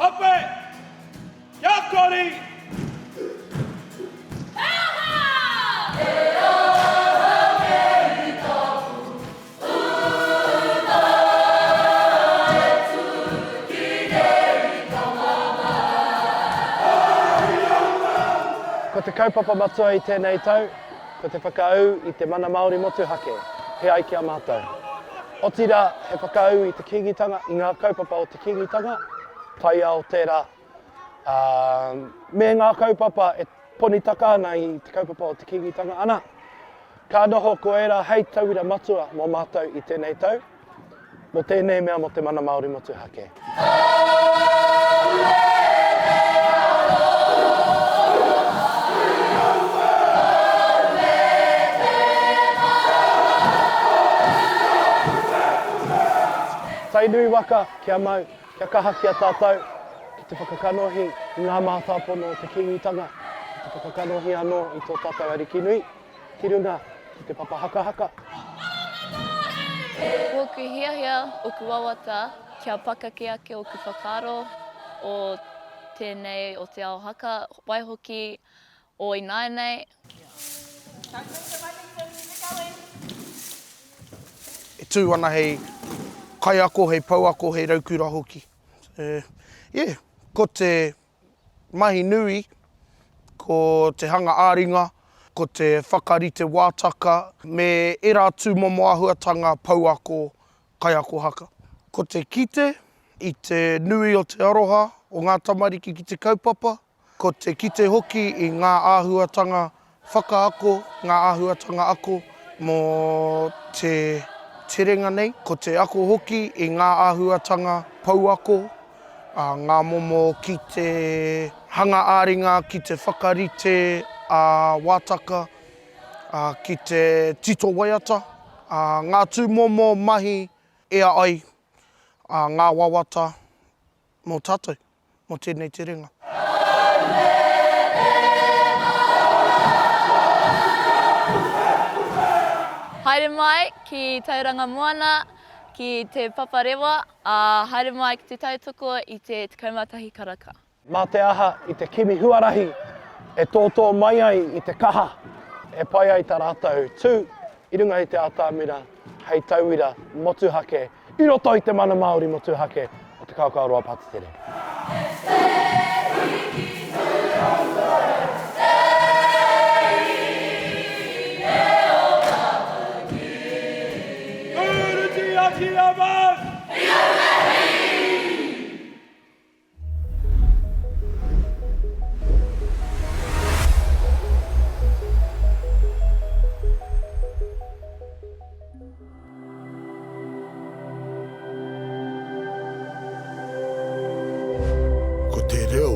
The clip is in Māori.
Hape! Kia kori! Ko te kaupapa matua I tēnei tau, ko te whakaau I te Mana Māori Motuhake, he ai kia mātou. O tira, he whakaau I te Kīngitanga, I ngā kaupapa o te Kīngitanga, tai ao tērā. Me ngā kaupapa e ponitaka ana I te kaupapa o te Kīngitanga ana. Ka noho ko era hei tauira matua mō mātou I tēnei tau, mō tēnei mea mō te Mana Māori Motuhake. Tai nui waka, kia mau, kia kaha kia tātou, ki te whakakanohi I ngā mātāpono o te Kīngitanga, ki te whakakanohi anō I tō tātou arikinui, ki runga, ki te Kapa Haka. Woku hiahia o ku wawata, kia pakake ake o ku whakaaro o tēnei o te Aukaha, waihoki o Inainei. E tū ana hei kai ako, hei pau ako, hei raukura hoki. Ko te mahi nui, ko te hanga āringa, ko te whakarite wātaka, me e rā tūmomo āhuatanga pau ako, kai ako haka. Ko te kite, I te nui o te aroha, o ngā tamariki ki te kaupapa. Ko te kite hoki I ngā āhuatanga whakaako, ngā āhuatanga ako, mō te terenga nei, ko te ako hoki I ngā āhuatanga pau ako, ngā momo ki te hanga āringa, ki te whakarite wātaka, ki te tito waiata, ngā tūmomo mahi ea ai, ngā wawata mō tātou, mō tēnei terenga. Haere mai ki Tauranga Moana, ki te paparewa, haere mai ki te tautoko I te kaumatahi karaka. Mā te aha I te kimi huarahi, e tōtō mai ai I te kaha, e pai ai tā rātou tū, I runga I te atamira, hei tauira motuhake, I roto I te Mana Māori Motuhake o te Kaokaoroa Pātetere. Ko te reo